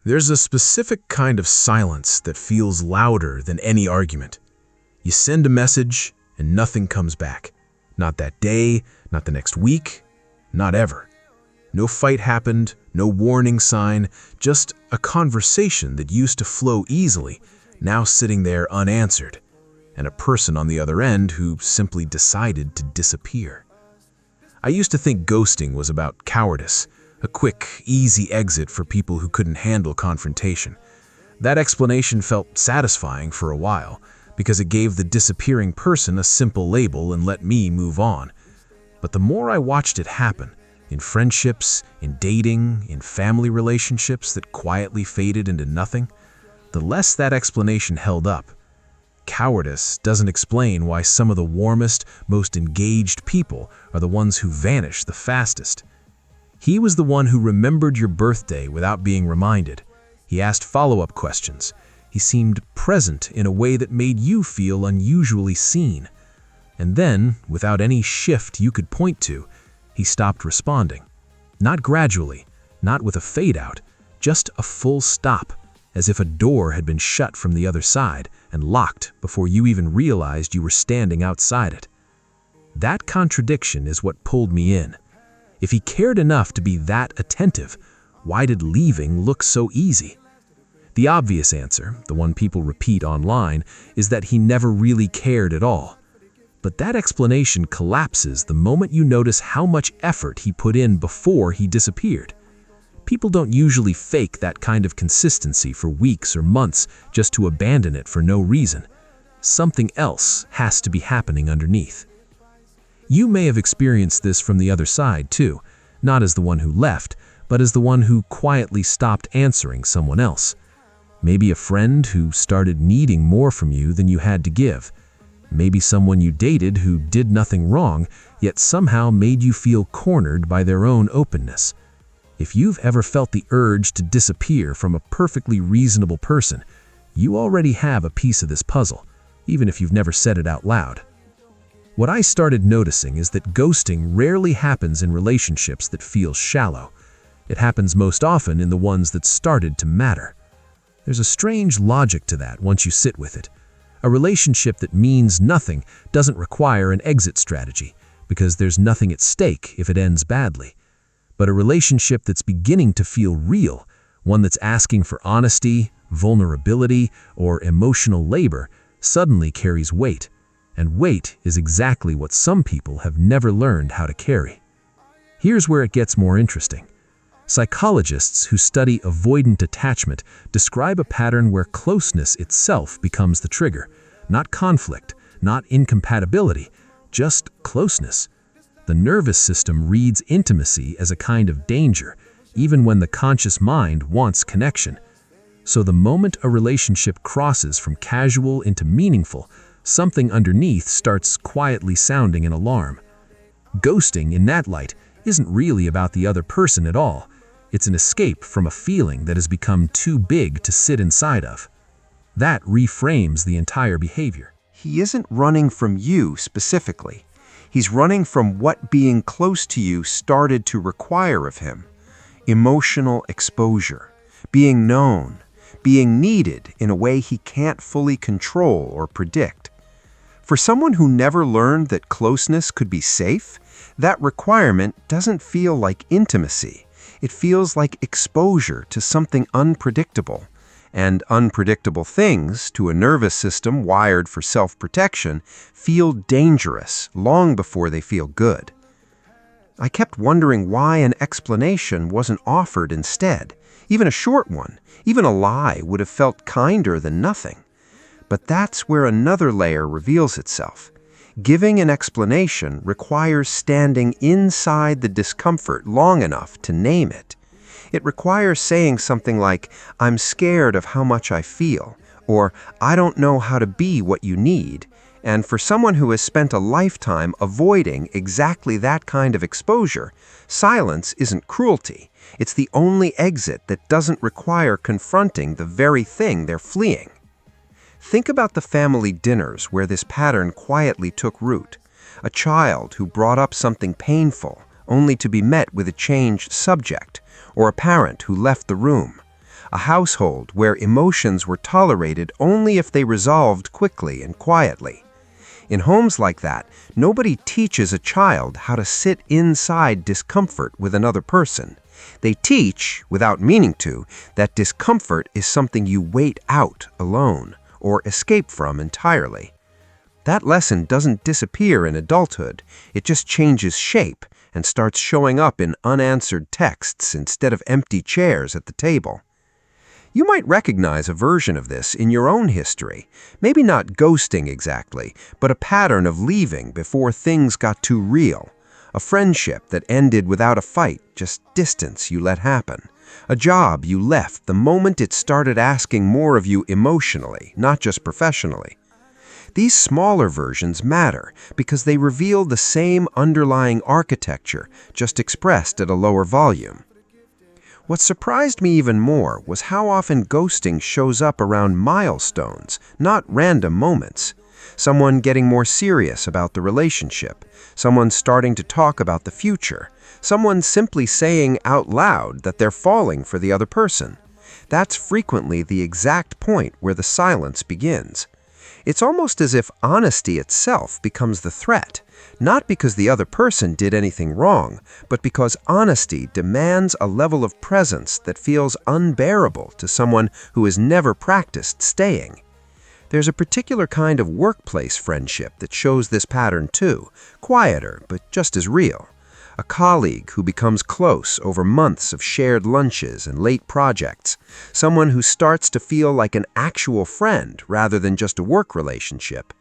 There's a specific kind of silence that feels louder than any argument. You send a message and nothing comes back. Not that day, not the next week, not ever. No fight happened, no warning sign, just a conversation that used to flow easily, now sitting there unanswered, and a person on the other end who simply decided to disappear. I used to think ghosting was about cowardice, a quick, easy exit for people who couldn't handle confrontation. That explanation felt satisfying for a while, because it gave the disappearing person a simple label and let me move on. But the more I watched it happen, in friendships, in dating, in family relationships that quietly faded into nothing, the less that explanation held up. Cowardice doesn't explain why some of the warmest, most engaged people are the ones who vanish the fastest. He was the one who remembered your birthday without being reminded. He asked follow-up questions. He seemed present in a way that made you feel unusually seen. And then, without any shift you could point to, he stopped responding. Not gradually, not with a fade-out, just a full stop, as if a door had been shut from the other side and locked before you even realized you were standing outside it. That contradiction is what pulled me in. If he cared enough to be that attentive, why did leaving look so easy? The obvious answer, the one people repeat online, is that he never really cared at all. But that explanation collapses the moment you notice how much effort he put in before he disappeared. People don't usually fake that kind of consistency for weeks or months just to abandon it for no reason. Something else has to be happening underneath. You may have experienced this from the other side too, not as the one who left, but as the one who quietly stopped answering someone else. Maybe a friend who started needing more from you than you had to give. Maybe someone you dated who did nothing wrong, yet somehow made you feel cornered by their own openness. If you've ever felt the urge to disappear from a perfectly reasonable person, you already have a piece of this puzzle, even if you've never said it out loud. What I started noticing is that ghosting rarely happens in relationships that feel shallow. It happens most often in the ones that started to matter. There's a strange logic to that once you sit with it. A relationship that means nothing doesn't require an exit strategy, because there's nothing at stake if it ends badly. But a relationship that's beginning to feel real, one that's asking for honesty, vulnerability, or emotional labor, suddenly carries weight. And weight is exactly what some people have never learned how to carry. Here's where it gets more interesting. Psychologists who study avoidant attachment describe a pattern where closeness itself becomes the trigger, not conflict, not incompatibility, just closeness. The nervous system reads intimacy as a kind of danger, even when the conscious mind wants connection. So the moment a relationship crosses from casual into meaningful, something underneath starts quietly sounding an alarm. Ghosting, in that light, isn't really about the other person at all. It's an escape from a feeling that has become too big to sit inside of. That reframes the entire behavior. He isn't running from you specifically. He's running from what being close to you started to require of him. Emotional exposure, being known, being needed in a way he can't fully control or predict. For someone who never learned that closeness could be safe, that requirement doesn't feel like intimacy. It feels like exposure to something unpredictable. And unpredictable things, to a nervous system wired for self-protection, feel dangerous long before they feel good. I kept wondering why an explanation wasn't offered instead. Even a short one, even a lie would have felt kinder than nothing. But that's where another layer reveals itself. Giving an explanation requires standing inside the discomfort long enough to name it. It requires saying something like, "I'm scared of how much I feel," or "I don't know how to be what you need." And for someone who has spent a lifetime avoiding exactly that kind of exposure, silence isn't cruelty. It's the only exit that doesn't require confronting the very thing they're fleeing. Think about the family dinners where this pattern quietly took root. A child who brought up something painful, only to be met with a changed subject, or a parent who left the room. a household where emotions were tolerated only if they resolved quickly and quietly. In homes like that, nobody teaches a child how to sit inside discomfort with another person. They teach, without meaning to, that discomfort is something you wait out alone or escape from entirely. That lesson doesn't disappear in adulthood. It just changes shape and starts showing up in unanswered texts instead of empty chairs at the table. You might recognize a version of this in your own history. Maybe not ghosting exactly, but a pattern of leaving before things got too real. A friendship that ended without a fight, just distance you let happen. A job you left the moment it started asking more of you emotionally, not just professionally. These smaller versions matter because they reveal the same underlying architecture, just expressed at a lower volume. What surprised me even more was how often ghosting shows up around milestones, not random moments. Someone getting more serious about the relationship, someone starting to talk about the future, someone simply saying out loud that they're falling for the other person. That's frequently the exact point where the silence begins. It's almost as if honesty itself becomes the threat, not because the other person did anything wrong, but because honesty demands a level of presence that feels unbearable to someone who has never practiced staying. There's a particular kind of workplace friendship that shows this pattern too, quieter but just as real. A colleague who becomes close over months of shared lunches and late projects. Someone who starts to feel like an actual friend rather than just a work relationship.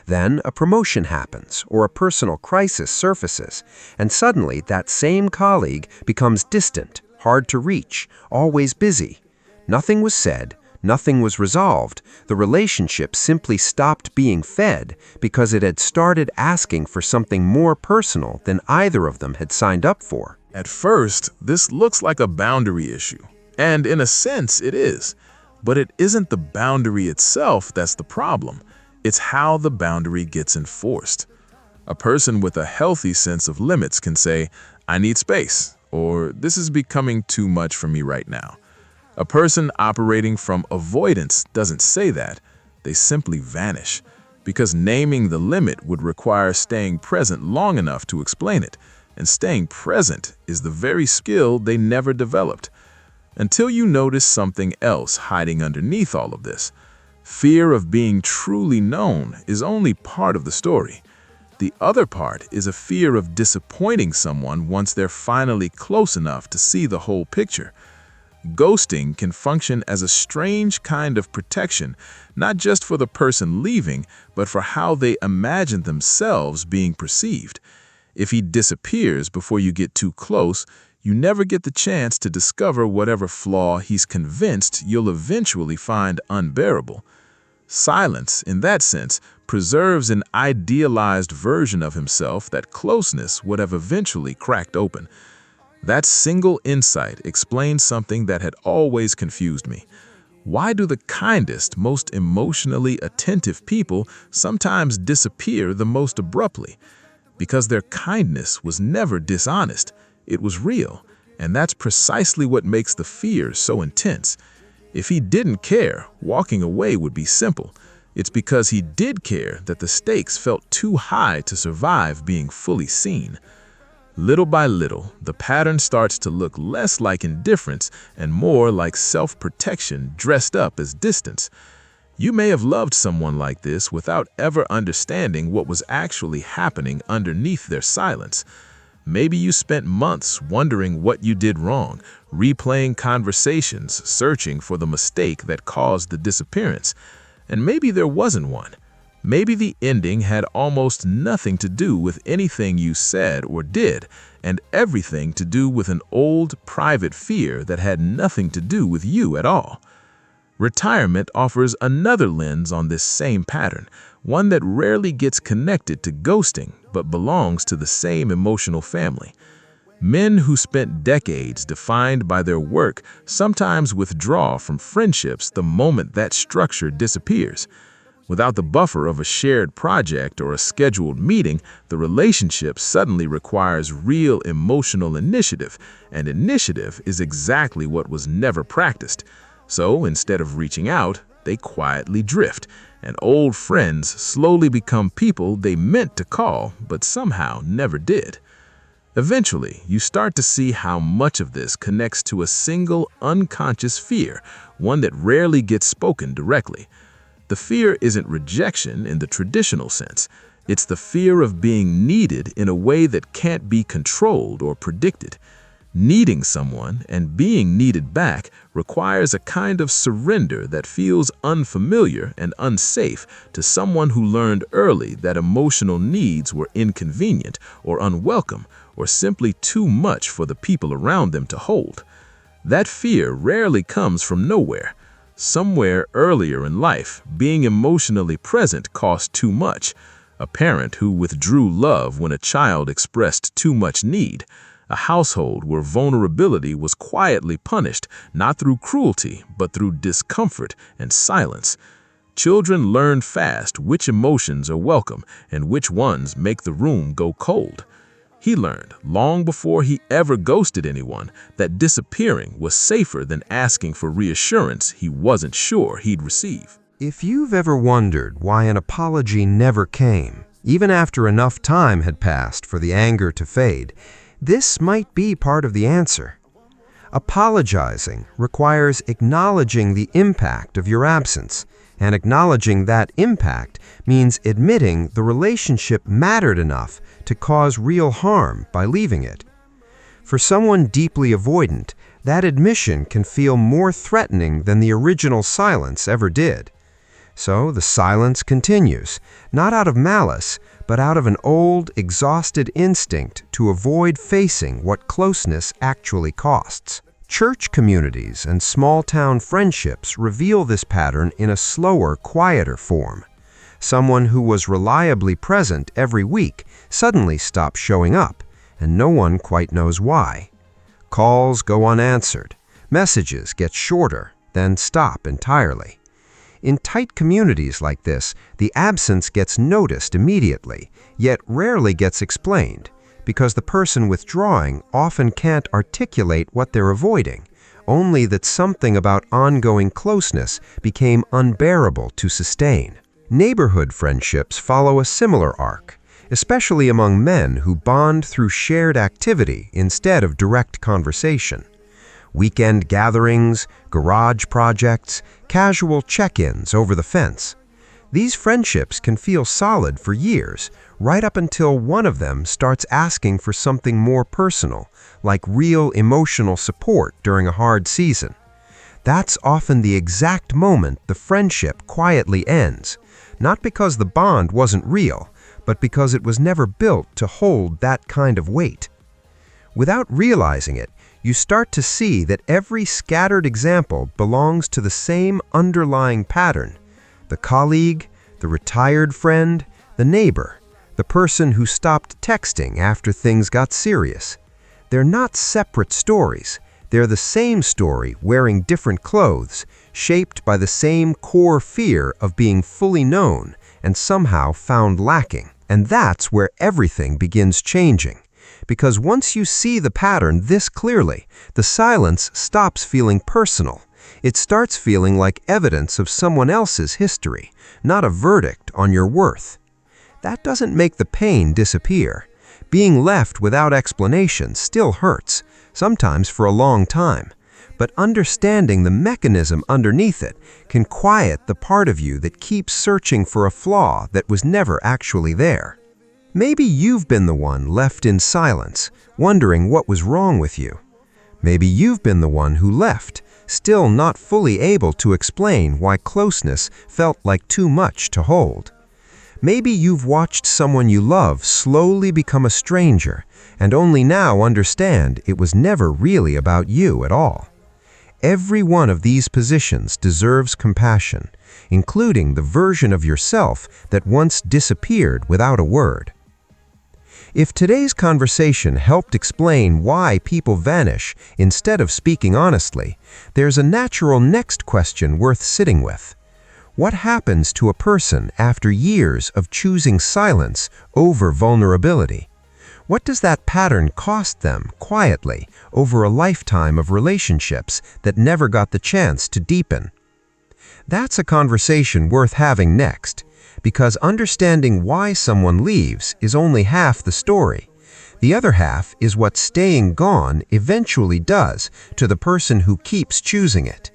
Then a promotion happens or a personal crisis surfaces, and suddenly that same colleague becomes distant, hard to reach, always busy. Nothing was said. Nothing was resolved. The relationship simply stopped being fed because it had started asking for something more personal than either of them had signed up for. At first, this looks like a boundary issue, and in a sense it is. But it isn't the boundary itself that's the problem. It's how the boundary gets enforced. A person with a healthy sense of limits can say, "I need space," or "This is becoming too much for me right now." A person operating from avoidance doesn't say that. They simply vanish, because naming the limit would require staying present long enough to explain it, and staying present is the very skill they never developed. Until you notice something else hiding underneath all of this. Fear of being truly known is only part of the story. The other part is a fear of disappointing someone once they're finally close enough to see the whole picture. Ghosting can function as a strange kind of protection, not just for the person leaving, but for how they imagine themselves being perceived. If he disappears before you get too close, you never get the chance to discover whatever flaw he's convinced you'll eventually find unbearable. Silence, in that sense, preserves an idealized version of himself that closeness would have eventually cracked open. That single insight explains something that had always confused me. Why do the kindest, most emotionally attentive people sometimes disappear the most abruptly? Because their kindness was never dishonest. It was real, and that's precisely what makes the fear so intense. If he didn't care, walking away would be simple. It's because he did care that the stakes felt too high to survive being fully seen. Little by little, the pattern starts to look less like indifference and more like self-protection dressed up as distance. You may have loved someone like this without ever understanding what was actually happening underneath their silence. Maybe you spent months wondering what you did wrong, replaying conversations, searching for the mistake that caused the disappearance. And maybe there wasn't one. Maybe the ending had almost nothing to do with anything you said or did, and everything to do with an old, private fear that had nothing to do with you at all. Retirement offers another lens on this same pattern, one that rarely gets connected to ghosting, but belongs to the same emotional family. Men who spent decades defined by their work sometimes withdraw from friendships the moment that structure disappears. Without the buffer of a shared project or a scheduled meeting, the relationship suddenly requires real emotional initiative, and initiative is exactly what was never practiced. So instead of reaching out, they quietly drift, and old friends slowly become people they meant to call but somehow never did. Eventually, you start to see how much of this connects to a single unconscious fear, one that rarely gets spoken directly. The fear isn't rejection in the traditional sense. It's the fear of being needed in a way that can't be controlled or predicted. Needing someone and being needed back requires a kind of surrender that feels unfamiliar and unsafe to someone who learned early that emotional needs were inconvenient or unwelcome or simply too much for the people around them to hold. That fear rarely comes from nowhere. Somewhere earlier in life, being emotionally present cost too much. A parent who withdrew love when a child expressed too much need. A household where vulnerability was quietly punished, not through cruelty, but through discomfort and silence. Children learn fast which emotions are welcome and which ones make the room go cold. He learned, long before he ever ghosted anyone, that disappearing was safer than asking for reassurance he wasn't sure he'd receive. If you've ever wondered why an apology never came, even after enough time had passed for the anger to fade, this might be part of the answer. Apologizing requires acknowledging the impact of your absence, and acknowledging that impact means admitting the relationship mattered enough to cause real harm by leaving it. For someone deeply avoidant, that admission can feel more threatening than the original silence ever did. So the silence continues, not out of malice, but out of an old, exhausted instinct to avoid facing what closeness actually costs. Church communities and small-town friendships reveal this pattern in a slower, quieter form. Someone who was reliably present every week suddenly stops showing up, and no one quite knows why. Calls go unanswered, messages get shorter, then stop entirely. In tight communities like this, the absence gets noticed immediately, yet rarely gets explained, because the person withdrawing often can't articulate what they're avoiding, only that something about ongoing closeness became unbearable to sustain. Neighborhood friendships follow a similar arc, especially among men who bond through shared activity instead of direct conversation. Weekend gatherings, garage projects, casual check-ins over the fence. These friendships can feel solid for years, right up until one of them starts asking for something more personal, like real emotional support during a hard season. That's often the exact moment the friendship quietly ends, not because the bond wasn't real, but because it was never built to hold that kind of weight. Without realizing it, you start to see that every scattered example belongs to the same underlying pattern. The colleague, the retired friend, the neighbor, the person who stopped texting after things got serious. They're not separate stories. They're the same story wearing different clothes, shaped by the same core fear of being fully known and somehow found lacking. And that's where everything begins changing. Because once you see the pattern this clearly, the silence stops feeling personal. It starts feeling like evidence of someone else's history, not a verdict on your worth. That doesn't make the pain disappear. Being left without explanation still hurts, sometimes for a long time. But understanding the mechanism underneath it can quiet the part of you that keeps searching for a flaw that was never actually there. Maybe you've been the one left in silence, wondering what was wrong with you. Maybe you've been the one who left, still not fully able to explain why closeness felt like too much to hold. Maybe you've watched someone you love slowly become a stranger, and only now understand it was never really about you at all. Every one of these positions deserves compassion, including the version of yourself that once disappeared without a word. If today's conversation helped explain why people vanish instead of speaking honestly, there's a natural next question worth sitting with. What happens to a person after years of choosing silence over vulnerability? What does that pattern cost them, quietly, over a lifetime of relationships that never got the chance to deepen? That's a conversation worth having next, because understanding why someone leaves is only half the story. The other half is what staying gone eventually does to the person who keeps choosing it.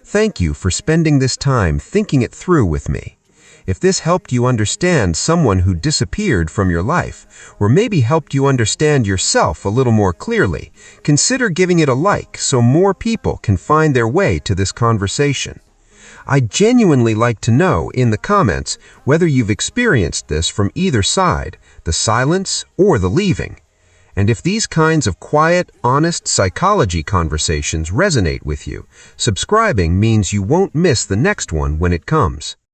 Thank you for spending this time thinking it through with me. If this helped you understand someone who disappeared from your life, or maybe helped you understand yourself a little more clearly, consider giving it a like so more people can find their way to this conversation. I'd genuinely like to know in the comments whether you've experienced this from either side, the silence or the leaving. And if these kinds of quiet, honest psychology conversations resonate with you, subscribing means you won't miss the next one when it comes.